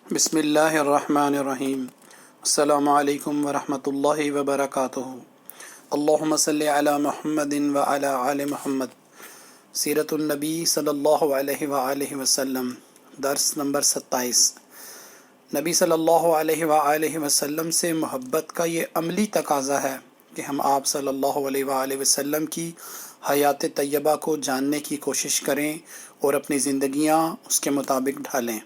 بسم اللہ الرحمن الرحیم۔ السلام علیکم ورحمۃ اللہ وبرکاتہ۔ اللہم صلی علی محمد وعلی آل محمد۔ سیرت النبی صلی اللہ علیہ وآلہ وسلم، درس نمبر 27۔ نبی صلی اللہ علیہ وآلہ وسلم سے محبت کا یہ عملی تقاضا ہے کہ ہم آپ صلی اللہ علیہ وآلہ وسلم کی حیات طیبہ کو جاننے کی کوشش کریں اور اپنی زندگیاں اس کے مطابق ڈھالیں۔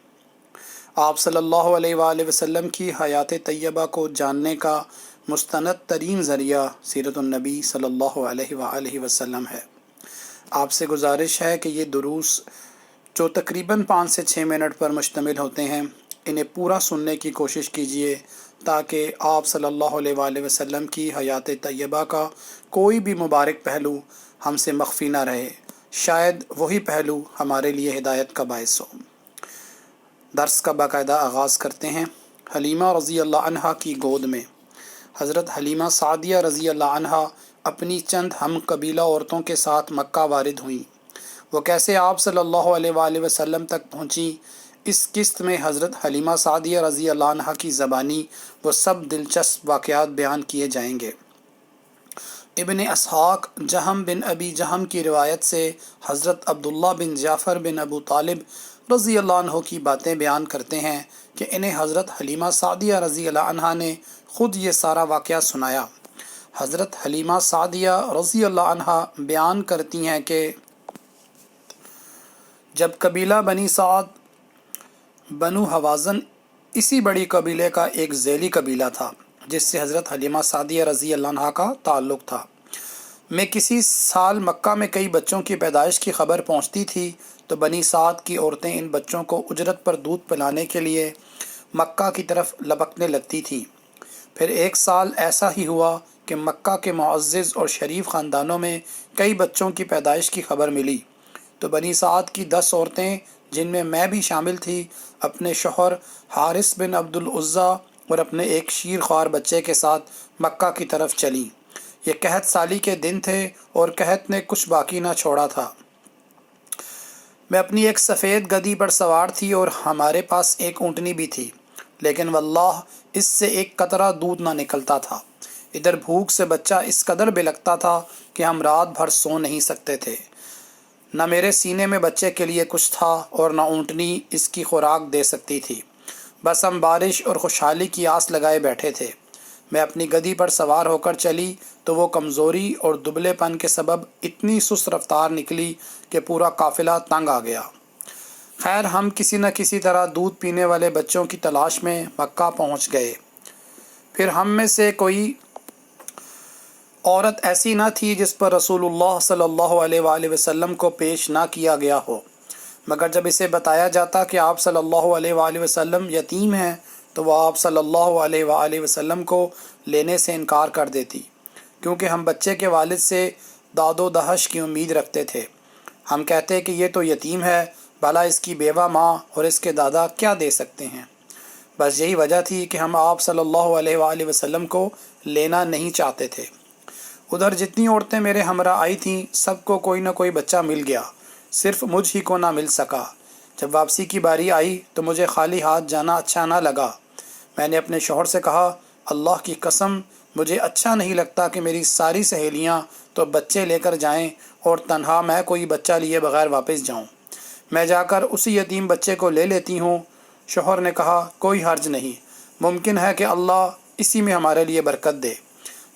آپ صلی اللہ علیہ وآلہ وسلم کی حیات طیبہ کو جاننے کا مستند ترین ذریعہ سیرت النبی صلی اللہ علیہ وآلہ وسلم ہے۔ آپ سے گزارش ہے کہ یہ دروس جو تقریباً 5 سے 6 منٹ پر مشتمل ہوتے ہیں، انہیں پورا سننے کی کوشش کیجیے تاکہ آپ صلی اللہ علیہ وآلہ وسلم کی حیات طیبہ کا کوئی بھی مبارک پہلو ہم سے مخفی نہ رہے، شاید وہی پہلو ہمارے لیے ہدایت کا باعث ہو۔ درس کا باقاعدہ آغاز کرتے ہیں۔ حلیمہ رضی اللہ عنہا کی گود میں حضرت حلیمہ سعدیہ رضی اللہ عنہا اپنی چند ہم قبیلہ عورتوں کے ساتھ مکہ وارد ہوئیں۔ وہ کیسے آپ صلی اللہ علیہ وآلہ وسلم تک پہنچی، اس قسط میں حضرت حلیمہ سعدیہ رضی اللہ عنہا کی زبانی وہ سب دلچسپ واقعات بیان کیے جائیں گے۔ ابن اسحاق جہم بن ابی جہم کی روایت سے حضرت عبداللہ بن جعفر بن ابو طالب رضی اللہ عنہ کی باتیں بیان کرتے ہیں کہ انہیں حضرت حلیمہ سعدیہ رضی اللہ عنہا نے خود یہ سارا واقعہ سنایا۔ حضرت حلیمہ سعدیہ رضی اللہ عنہا بیان کرتی ہیں کہ جب قبیلہ بنی سعد بنو حوازن اسی بڑی قبیلے کا ایک ذیلی قبیلہ تھا جس سے حضرت حلیمہ سعدیہ رضی اللہ عنہا کا تعلق تھا، میں کسی سال مکہ میں کئی بچوں کی پیدائش کی خبر پہنچتی تھی تو بنی سعد کی عورتیں ان بچوں کو اجرت پر دودھ پلانے کے لیے مکہ کی طرف لپکنے لگتی تھیں۔ پھر ایک سال ایسا ہی ہوا کہ مکہ کے معزز اور شریف خاندانوں میں کئی بچوں کی پیدائش کی خبر ملی تو بنی سعد کی 10 عورتیں، جن میں بھی شامل تھی، اپنے شوہر حارث بن عبد العزیٰ اور اپنے ایک شیر خوار بچے کے ساتھ مکہ کی طرف چلیں۔ یہ قحط سالی کے دن تھے اور قحط نے کچھ باقی نہ چھوڑا تھا۔ میں اپنی ایک سفید گدھی پر سوار تھی اور ہمارے پاس ایک اونٹنی بھی تھی، لیکن واللہ اس سے ایک قطرہ دودھ نہ نکلتا تھا۔ ادھر بھوک سے بچہ اس قدر بلکتا تھا کہ ہم رات بھر سو نہیں سکتے تھے۔ نہ میرے سینے میں بچے کے لیے کچھ تھا اور نہ اونٹنی اس کی خوراک دے سکتی تھی، بس ہم بارش اور خوشحالی کی آس لگائے بیٹھے تھے۔ میں اپنی گدھی پر سوار ہو کر چلی تو وہ کمزوری اور دبلے پن کے سبب اتنی سست رفتار نکلی کہ پورا قافلہ تنگ آ گیا۔ خیر، ہم کسی نہ کسی طرح دودھ پینے والے بچوں کی تلاش میں مکہ پہنچ گئے۔ پھر ہم میں سے کوئی عورت ایسی نہ تھی جس پر رسول اللہ صلی اللہ علیہ وآلہ وسلم کو پیش نہ کیا گیا ہو، مگر جب اسے بتایا جاتا کہ آپ صلی اللہ علیہ وآلہ وسلم یتیم ہیں تو وہ آپ صلی اللہ علیہ وآلہ وسلم کو لینے سے انکار کر دیتی، کیونکہ ہم بچے کے والد سے داد و دہش کی امید رکھتے تھے۔ ہم کہتے کہ یہ تو یتیم ہے، بھلا اس کی بیوہ ماں اور اس کے دادا کیا دے سکتے ہیں۔ بس یہی وجہ تھی کہ ہم آپ صلی اللہ علیہ وآلہ وسلم کو لینا نہیں چاہتے تھے۔ ادھر جتنی عورتیں میرے ہمراہ آئی تھیں سب کو کوئی نہ کوئی بچہ مل گیا، صرف مجھ ہی کو نہ مل سکا۔ جب واپسی کی باری آئی تو مجھے خالی ہاتھ جانا اچھا نہ لگا۔ میں نے اپنے شوہر سے کہا، اللہ کی قسم مجھے اچھا نہیں لگتا کہ میری ساری سہیلیاں تو بچے لے کر جائیں اور تنہا میں کوئی بچہ لیے بغیر واپس جاؤں۔ میں جا کر اسی یتیم بچے کو لے لیتی ہوں۔ شوہر نے کہا، کوئی حرج نہیں، ممکن ہے کہ اللہ اسی میں ہمارے لیے برکت دے۔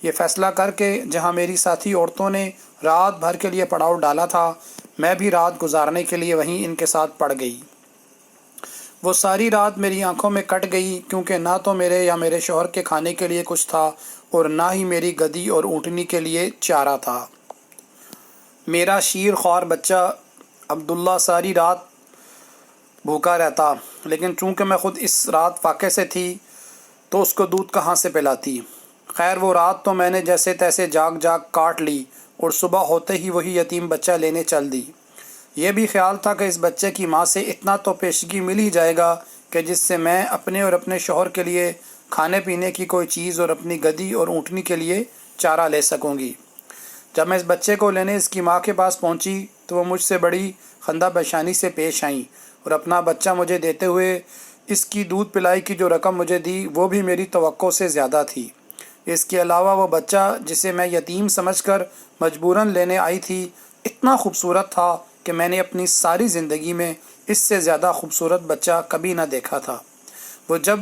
یہ فیصلہ کر کے جہاں میری ساتھی عورتوں نے رات بھر کے لیے پڑاؤ ڈالا تھا، میں بھی رات گزارنے کے لیے وہیں ان کے ساتھ پڑ گئی۔ وہ ساری رات میری آنکھوں میں کٹ گئی، کیونکہ نہ تو میرے یا میرے شوہر کے کھانے کے لیے کچھ تھا اور نہ ہی میری گدھی اور اونٹنی کے لیے چارہ تھا۔ میرا شیر خوار بچہ عبداللہ ساری رات بھوکا رہتا، لیکن چونکہ میں خود اس رات فاقے سے تھی تو اس کو دودھ کہاں سے پلاتی۔ خیر، وہ رات تو میں نے جیسے تیسے جاگ جاگ کاٹ لی اور صبح ہوتے ہی وہی یتیم بچہ لینے چل دی۔ یہ بھی خیال تھا کہ اس بچے کی ماں سے اتنا تو پیشگی مل ہی جائے گا کہ جس سے میں اپنے اور اپنے شوہر کے لیے کھانے پینے کی کوئی چیز اور اپنی گدھی اور اونٹنی کے لیے چارہ لے سکوں گی۔ جب میں اس بچے کو لینے اس کی ماں کے پاس پہنچی تو وہ مجھ سے بڑی خندہ پیشانی سے پیش آئیں اور اپنا بچہ مجھے دیتے ہوئے اس کی دودھ پلائی کی جو رقم مجھے دی وہ بھی میری توقع سے زیادہ تھی۔ اس کے علاوہ وہ بچہ جسے میں یتیم سمجھ کر مجبوراً لینے آئی تھی اتنا خوبصورت تھا کہ میں نے اپنی ساری زندگی میں اس سے زیادہ خوبصورت بچہ کبھی نہ دیکھا تھا۔ وہ جب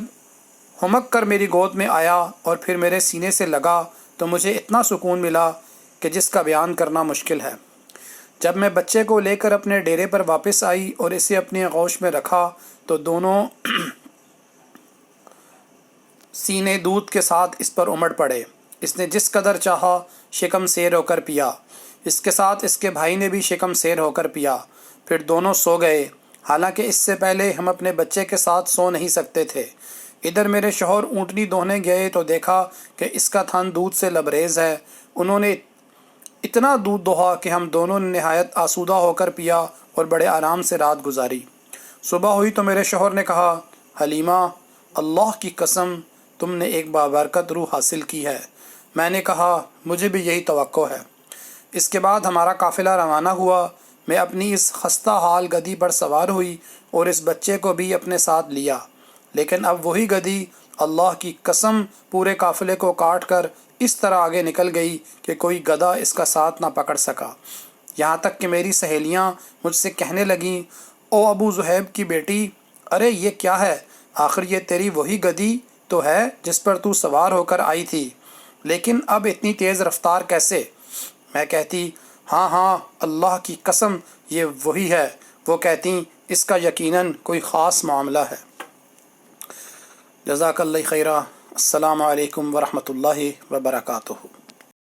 ہمک کر میری گود میں آیا اور پھر میرے سینے سے لگا تو مجھے اتنا سکون ملا کہ جس کا بیان کرنا مشکل ہے۔ جب میں بچے کو لے کر اپنے ڈیرے پر واپس آئی اور اسے اپنی آغوش میں رکھا تو دونوں سینے دودھ کے ساتھ اس پر امڑ پڑے۔ اس نے جس قدر چاہا شکم سیر ہو کر پیا۔ اس کے ساتھ اس کے بھائی نے بھی شکم سیر ہو کر پیا۔ پھر دونوں سو گئے، حالانکہ اس سے پہلے ہم اپنے بچے کے ساتھ سو نہیں سکتے تھے۔ ادھر میرے شوہر اونٹنی دوہنے گئے تو دیکھا کہ اس کا تھن دودھ سے لبریز ہے۔ انہوں نے اتنا دودھ دوہا کہ ہم دونوں نے نہایت آسودہ ہو کر پیا اور بڑے آرام سے رات گزاری۔ صبح ہوئی تو میرے شوہر نے کہا، حلیمہ، اللہ کی قسم تم نے ایک بابرکت روح حاصل کی ہے۔ میں نے کہا، مجھے بھی یہی توقع ہے۔ اس کے بعد ہمارا قافلہ روانہ ہوا۔ میں اپنی اس خستہ حال گدھی پر سوار ہوئی اور اس بچے کو بھی اپنے ساتھ لیا، لیکن اب وہی گدھی اللہ کی قسم پورے قافلے کو کاٹ کر اس طرح آگے نکل گئی کہ کوئی گدھا اس کا ساتھ نہ پکڑ سکا۔ یہاں تک کہ میری سہیلیاں مجھ سے کہنے لگیں، او ابو زہیب کی بیٹی، ارے یہ کیا ہے؟ آخر یہ تیری وہی گدھی تو ہے جس پر تو سوار ہو کر آئی تھی، لیکن اب اتنی تیز رفتار کیسے؟ میں کہتی، ہاں ہاں اللہ کی قسم یہ وہی ہے۔ وہ کہتی، اس کا یقیناً کوئی خاص معاملہ ہے۔ جزاک اللہ خیرہ۔ السلام علیکم ورحمۃ اللہ وبرکاتہ۔